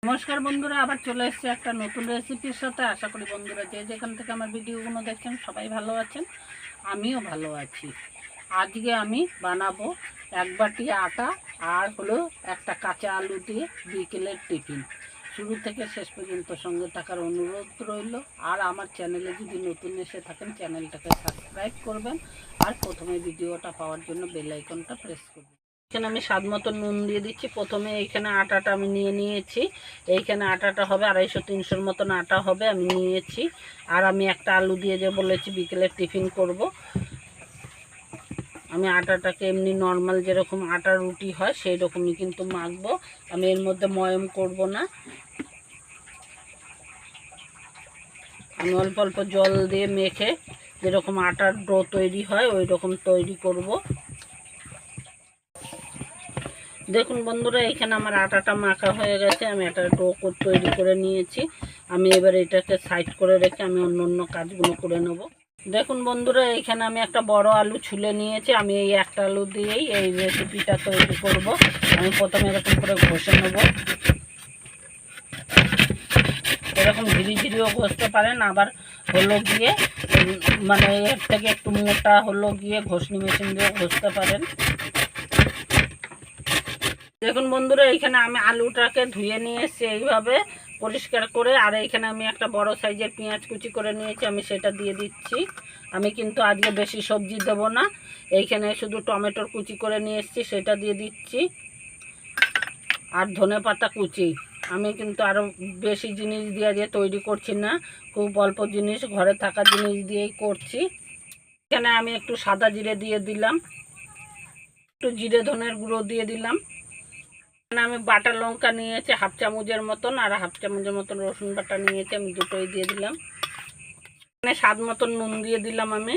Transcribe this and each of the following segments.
নমস্কার বন্ধুরা, আবার চলে এসেছি একটা নতুন রেসিপির সাথে। আশা করি বন্ধুরা যে যেখান থেকে আমার ভিডিওগুলো দেখছেন সবাই ভালো আছেন, আমিও ভালো আছি। আজকে আমি বানাবো এক বাটি আটা আর হলো একটা কাঁচা আলু দিয়ে বিকেলের টিফিন। শুরু থেকে শেষ পর্যন্ত সঙ্গে থাকার অনুরোধ রইল। আর আমার চ্যানেলে যদি নতুন এসে থাকেন চ্যানেলটাকে সাবস্ক্রাইব করবেন আর প্রথমে ভিডিওটা পাওয়ার জন্য বেল আইকনটা প্রেস করবেন। এখানে আমি স্বাদ মতো নুন দিয়ে দিচ্ছি। প্রথমে এইখানে আটাটা আমি নিয়ে নিয়েছি। এইখানে আটাটা হবে 250-300 মতন আটা হবে, আমি নিয়েছি। আর আমি একটা আলু দিয়ে যে বলেছি বিকেলের টিফিন করব, আমি আটাটাকে এমনি নর্মাল যেরকম আটার রুটি হয় সেই রকমই কিন্তু মাখবো। আমি এর মধ্যে ময়ম করব না। আমি অল্প অল্প জল দিয়ে মেখে যেরকম আটার ডো তৈরি হয় ওই রকম তৈরি করব। দেখুন বন্ধুরা, এখানে আমার আটাটা মাখা হয়ে গেছে। আমি একটা ডো তৈরি করে নিয়েছি। আমি এবার এটাকে সাইড করে রেখে আমি অন্য অন্য কাজগুলো করে নেব। দেখুন বন্ধুরা, এখানে আমি একটা বড় আলু ছুলে নিয়েছি। আমি এই একটা আলু দিয়েই এই রেসিপিটা তৈরি করব। আমি প্রথমে এরকম করে ঘষে নেব। এরকম ধীরে ধীরেও ঘষতে পারেন, আবার হলো গিয়ে মানে এর থেকে একটু মোটা হলো গিয়ে ঘষনি মেশিন দিয়ে ঘষতে পারেন। দেখুন বন্ধুরা, এইখানে আমি আলুটাকে ধুয়ে নিয়ে এসেছি এইভাবে পরিষ্কার করে। আর এইখানে আমি একটা বড় সাইজের পেঁয়াজ কুচি করে নিয়েছি, আমি সেটা দিয়ে দিচ্ছি। আমি কিন্তু আজকে বেশি সবজি দেব না, এইখানে শুধু টমেটোর কুচি করে নিয়ে এসেছি সেটা দিয়ে দিচ্ছি। আর ধনেপাতা কুচি। আমি কিন্তু আরও বেশি জিনিস দিয়ে তৈরি করছি না, খুব অল্প জিনিস ঘরে থাকা জিনিস দিয়েই করছি। এখানে আমি একটু সাদা জিরে দিয়ে দিলাম, একটু জিরে ধনের গুঁড়ো দিয়ে দিলাম। আমি বাটা লঙ্কা নিয়েছি 1/2 চামচের মতন, আর 1/2 চামচের মতন রসুন বাটা নিয়েছি, আমি দুটোই দিয়ে দিলাম। এখানে স্বাদ মতন নুন দিয়ে দিলাম। আমি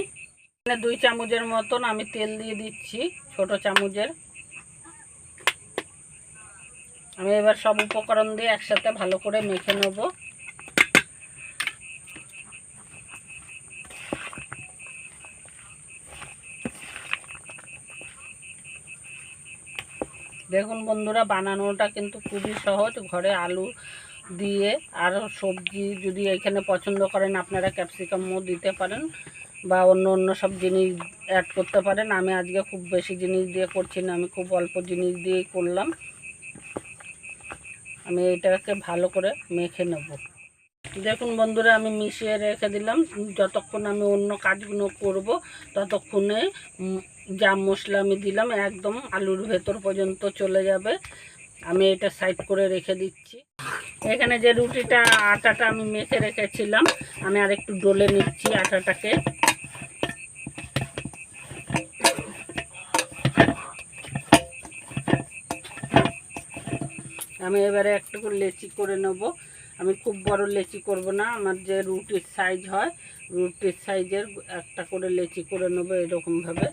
এখানে 2 চামচের মতন আমি তেল দিয়ে দিচ্ছি, ছোট চামচের। আমি এবার সব উপকরণ দিয়ে একসাথে ভালো করে মেখে নেব। দেখুন বন্ধুরা, বানানোটা কিন্তু খুবই সহজ। ঘরে আলু দিয়ে আরও সবজি যদি এখানে পছন্দ করেন আপনারা ক্যাপসিকামও দিতে পারেন বা অন্য অন্য সব জিনিস অ্যাড করতে পারেন। আমি আজকে খুব বেশি জিনিস দিয়ে করছি না, আমি খুব অল্প জিনিস দিয়েই করলাম। আমি এটাকে ভালো করে মেখে নেব। দেখুন বন্ধুরা, আমি মিশিয়ে রেখে দিলাম। যতক্ষণ আমি অন্য কাজগুলো করব ততক্ষণে যা মশলা আমি দিলাম একদম আলুর ভেতর পর্যন্ত চলে যাবে। আমি এটা সাইড করে রেখে দিচ্ছি। এখানে যে রুটিটা আটাটা আমি মেখে রেখেছিলাম, আমি আর একটু ডলে নিচ্ছি আটাটাকে। আমি এবারে একটু লেচি করে নেব। আমি খুব বড় লেচি করব না, আমার যে রুটির সাইজ হয় রুটির সাইজের একটা করে লেচি করে নেব এরকমভাবে।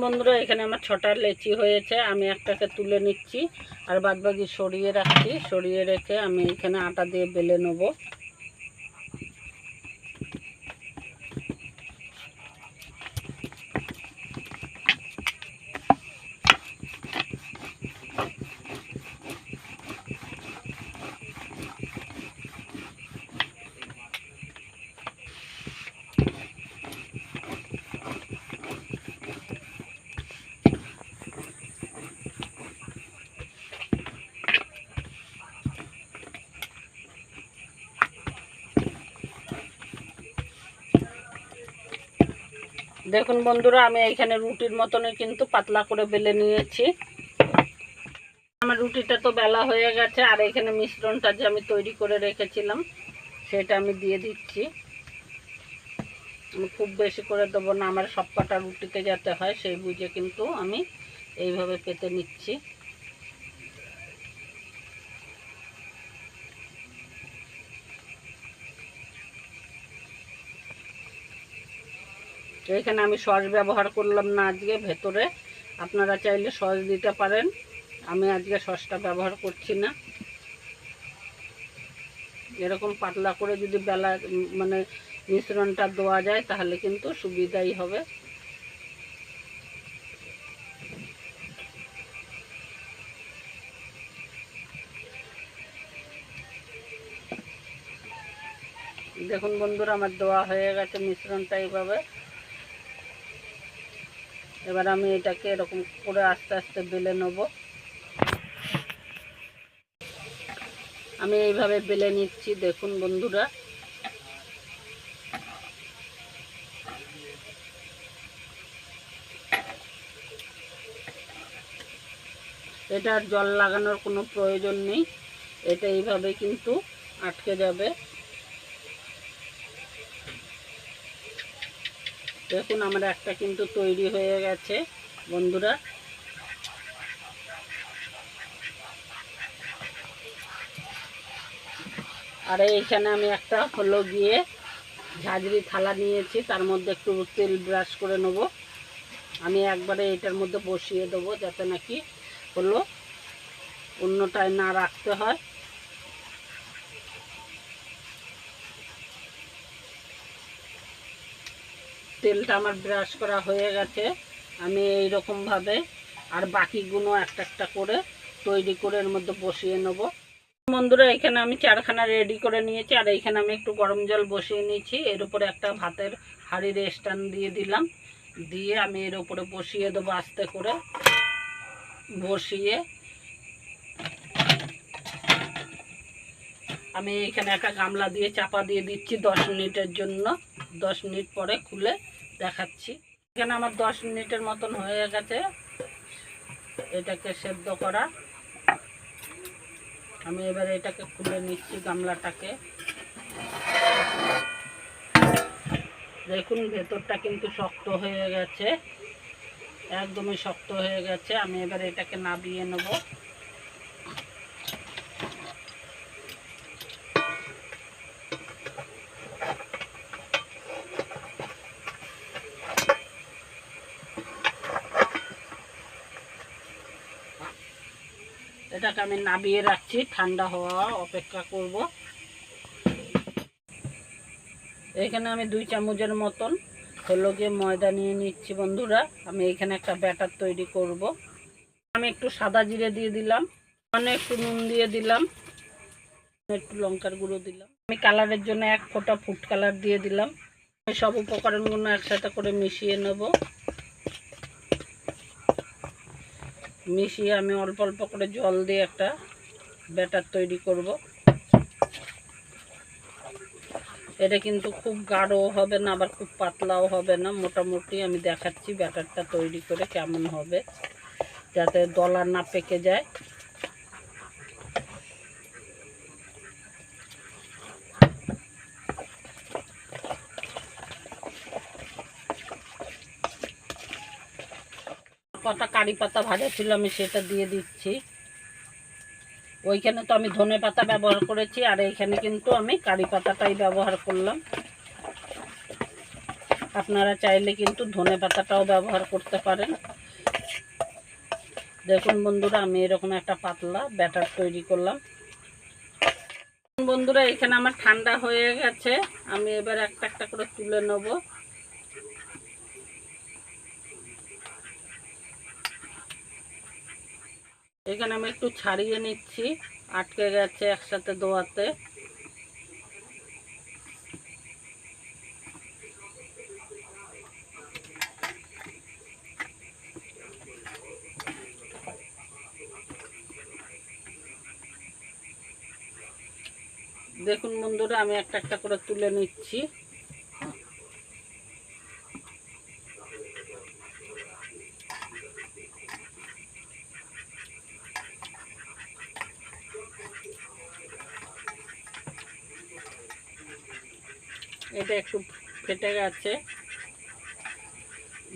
বন্ধুরা, এখানে আমার 6টা লেচি হয়েছে। আমি একটাকে তুলে নিচ্ছি আর বাদবাকি সরিয়ে রাখছি। সরিয়ে রেখে আমি এখানে আটা দিয়ে বেলে নেব। দেখুন বন্ধুরা, আমি এইখানে রুটির মতনই কিন্তু পাতলা করে বেলে নিয়েছি। আমার রুটিটা তো বেলা হয়ে গেছে। আর এখানে মিশ্রণটা যে আমি তৈরি করে রেখেছিলাম সেটা আমি দিয়ে দিচ্ছি। আমি খুব বেশি করে দেবো না, আমার সব কটা রুটিতে যাতে হয় সেই বুঝে কিন্তু আমি এইভাবে পেতে নিচ্ছি। এখানে আমি সস ব্যবহার করলাম না আজকে ভেতরে, আপনারা চাইলে সস দিতে পারেন। আমি আজকে সসটা ব্যবহার করছি না। এরকম পাতলা করে যদি বেলা মানে মিশ্রণটা দেওয়া যায় তাহলে কিন্তু সুবিধাই হবে। দেখুন বন্ধুরা, আমার দেওয়া হয়ে গেছে মিশ্রণটা এইভাবে। এবার আমি এটাকে এরকম করে আস্তে আস্তে বেলে নেব। আমি এইভাবে বেলে নিচ্ছি, দেখুন বন্ধুরা। এটা আর জল লাগানোর কোনো প্রয়োজন নেই, এটা এইভাবে কিন্তু আটকে যাবে। দেখুন আমার একটা কিন্তু তৈরি হয়ে গেছে বন্ধুরা। আর এইখানে আমি একটা হলো গিয়ে ঝাঁঝরি থালা নিয়েছি, তার মধ্যে একটু তেল ব্রাশ করে নেব। আমি একবারে এটার মধ্যে বসিয়ে দেবো, যাতে নাকি হলো অন্যটায় না রাখতে হয়। তেলটা আমার ব্রাশ করা হয়ে গেছে। আমি এইরকমভাবে আর বাকিগুলো একটা একটা করে তৈরি করে এর মধ্যে বসিয়ে নেব। বন্ধুরা, এখানে আমি চারখানা রেডি করে নিয়েছি, আর এইখানে আমি একটু গরম জল বসিয়ে নিয়েছি। এর উপরে একটা ভাতের হাঁড়ির স্ট্যান্ড দিয়ে দিলাম, দিয়ে আমি এর উপরে বসিয়ে দেবো আস্তে করে। বসিয়ে আমি এখানে একটা গামলা দিয়ে চাপা দিয়ে দিচ্ছি 10 মিনিটের জন্য। 10 মিনিট পরে খুলে দেখাচ্ছি। এখানে আমার 10 মিনিটের মতন হয়ে গেছে এটাকে সেদ্ধ করা। আমি এবার এটাকে খুলে নিচ্ছি গামলাটাকে। দেখুন ভেতরটা কিন্তু শক্ত হয়ে গেছে, একদমই শক্ত হয়ে গেছে। আমি এবার এটাকে নাবিয়ে নেব। এটাকে আমি নাবিয়ে রাখছি, ঠান্ডা হওয়া অপেক্ষা করব। এখানে আমি 2 চামচের মতন হলো গিয়ে ময়দা নিয়ে নিচ্ছি বন্ধুরা। আমি এখানে একটা ব্যাটার তৈরি করব। আমি একটু সাদা জিরে দিয়ে দিলাম, একটু নুন দিয়ে দিলাম, একটু লঙ্কার গুঁড়ো দিলাম। আমি কালারের জন্য 1 ফোঁটা ফুড কালার দিয়ে দিলাম। আমি সব উপকরণগুলো একসাথে করে মিশিয়ে নেব। মিশিয়ে আমি অল্প অল্প করে জল দিয়ে একটা ব্যাটার তৈরি করব। এটা কিন্তু খুব গাঢ়ও হবে না, আবার খুব পাতলাও হবে না, মোটামুটি আমি দেখাচ্ছি ব্যাটারটা তৈরি করে কেমন হবে, যাতে দলা না পেকে যায়। কটা কারি পাতা ভাজা ছিল, আমি সেটা দিয়ে দিচ্ছি। ওইখানে তো আমি ধনে পাতা ব্যবহার করেছি, আর এইখানে কিন্তু আমি কারি পাতাটাই ব্যবহার করলাম। আপনারা চাইলে কিন্তু ধনে পাতাটাও ব্যবহার করতে পারেন। দেখুন বন্ধুরা, আমি এরকম একটা পাতলা ব্যাটার তৈরি করলাম। বন্ধুরা, এখানে আমার ঠান্ডা হয়ে গেছে। আমি এবার একটা একটা করে তুলে নেব। এখানে আমি একটু ছাড়িয়ে নিচ্ছি, আটকে গেছে একসাথে দোয়াতে। দেখুন বন্ধুরা, আমি একটা একটা করে তুলে নিচ্ছি। এটা একটু ফেটে গেছে,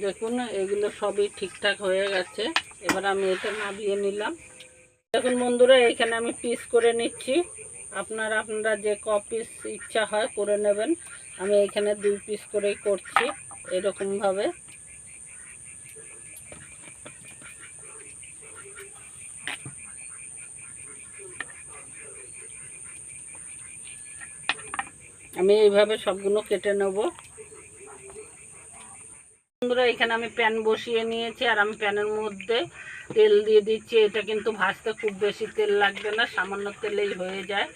দেখুন এগুলো সবই ঠিকঠাক হয়ে গেছে। এবার আমি এটা নামিয়ে নিলাম। দেখুন বন্ধুরা, এখানে আমি পিস করে নিচ্ছি। আপনারা যে ক পিস ইচ্ছা হয় করে নেবেন। আমি এখানে 2 পিস করেই করছি এরকমভাবে। আমি এইভাবে সবগুলো কেটে নেব। বন্ধুরা, এখানে আমি প্যান বসিয়ে নিয়েছি, আর আমি প্যানের মধ্যে তেল দিয়ে দিচ্ছি। এটা কিন্তু ভাজতে খুব বেশি তেল লাগবে না, সামান্য তেলেই হয়ে যায়।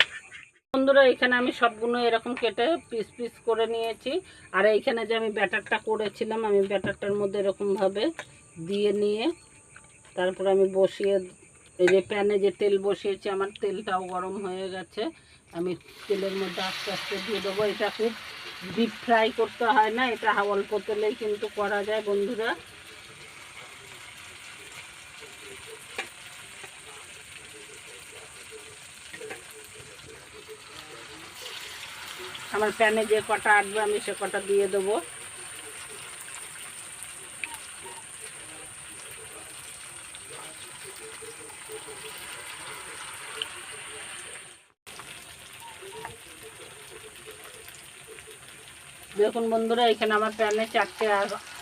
বন্ধুরা এখানে আমি সবগুলো এরকম কেটে পিস পিস করে নিয়েছি। আর এইখানে যে আমি ব্যাটারটা করেছিলাম, আমি ব্যাটারটার মধ্যে এরকমভাবে দিয়ে নিয়ে তারপর আমি বসিয়ে, এই যে প্যানে যে তেল বসিয়েছি, আমার তেলটাও গরম হয়ে গেছে, আমি তেলের মধ্যে আস্তে আস্তে দিয়ে দেবো। এটা খুব ডিপ ফ্রাই করতে হয় না, এটা অল্প তেলেই কিন্তু করা যায় বন্ধুরা। আমার প্যানে যে কটা আসবে আমি সে কটা দিয়ে দেবো। দেখুন বন্ধুরা এখানে আমার প্যানে 4টে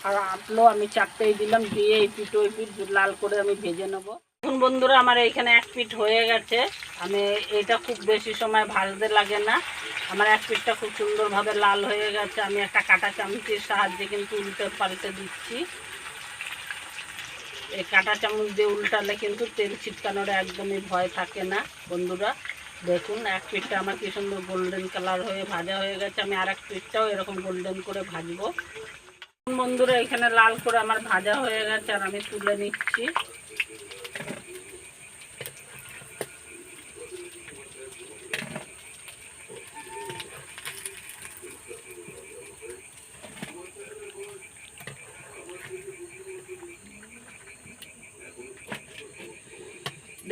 আর আটলো, আমি 4টেই দিলাম, দিয়ে এই পিঠ ওই পিঠ লাল করে আমি ভেজে নেবো। দেখুন বন্ধুরা আমার এইখানে এক পিঠ হয়ে গেছে। আমি এটা খুব বেশি সময় ভাজতে লাগে না, আমার এক পিঠটা খুব সুন্দরভাবে লাল হয়ে গেছে। আমি একটা কাঁটা চামচের সাহায্যে কিন্তু উল্টে পাল্টে দিচ্ছি। এই কাঁটা চামচ দিয়ে উল্টালে কিন্তু তেল ছিটকানোর একদমই ভয় থাকে না বন্ধুরা। দেখুন এক পিঠটা আমার কি সুন্দর গোল্ডেন কালার হয়ে ভাজা হয়ে গেছে, আমি আর এক পিঠটাও এরকম গোল্ডেন করে ভাজবো। বন্ধুরা এখানে লাল করে আমার ভাজা হয়ে গেছে আর আমি তুলে নিচ্ছি।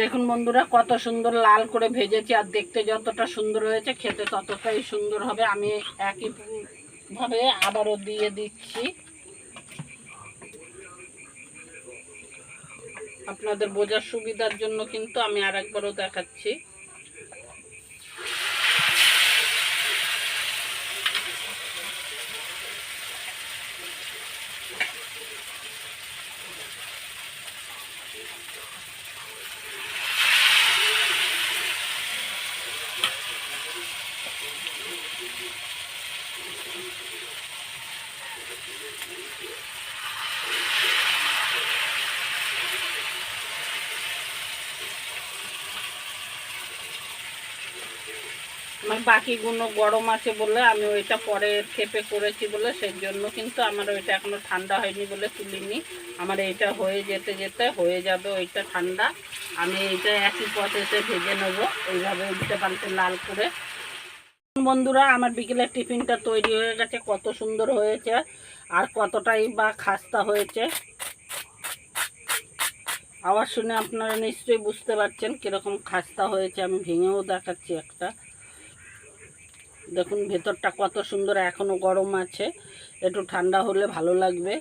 দেখুন বন্ধুরা কত সুন্দর লাল করে ভেজেছি, আর দেখতে যতটা সুন্দর হয়েছে খেতে ততটাই সুন্দর হবে। আমি একইভাবে আবারও দিয়ে দিচ্ছি, আপনাদের বোঝার সুবিধার জন্য কিন্তু আমি আরেকবারও দেখাচ্ছি। আমার বাকিগুলো গরম আছে বলে আমি ওইটা পরে খেপে করেছি বলে, সেই জন্য কিন্তু আমার ওইটা এখনো ঠান্ডা হয়নি বলে তুলিনি। আমার এইটা হয়ে যেতে যেতে হয়ে যাবে ওইটা ঠান্ডা। আমি এইটা একই প্রসেসে ভেজে নেবো, এইভাবে উল্টে পাল্টে লাল করে। বন্ধুরা আমার বিকেলের টিফিনটা তৈরি হয়ে গেছে, কত সুন্দর হয়েছে আর কতটাই বা খাস্তা হয়েছে। আওয়াজ শুনে আপনারা নিশ্চয়ই বুঝতে পারছেন কীরকম খাস্তা হয়েছে। আমি ভেঙেও দেখাচ্ছি একটা, দেখুন ভেতরটা কত সুন্দর, এখনও গরম আছে, একটু ঠান্ডা হলে ভালো লাগবে।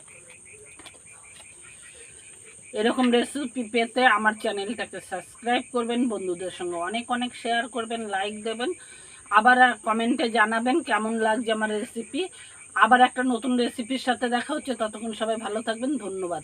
এরকম রেসিপি পেতে আমার চ্যানেলটাকে সাবস্ক্রাইব করবেন, বন্ধুদের সঙ্গে অনেক অনেক শেয়ার করবেন, লাইক দেবেন, আবার কমেন্টে জানাবেন কেমন লাগছে আমার রেসিপি। আবার একটা নতুন রেসিপির সাথে দেখা হচ্ছে, ততক্ষণ সবাই ভালো থাকবেন, ধন্যবাদ।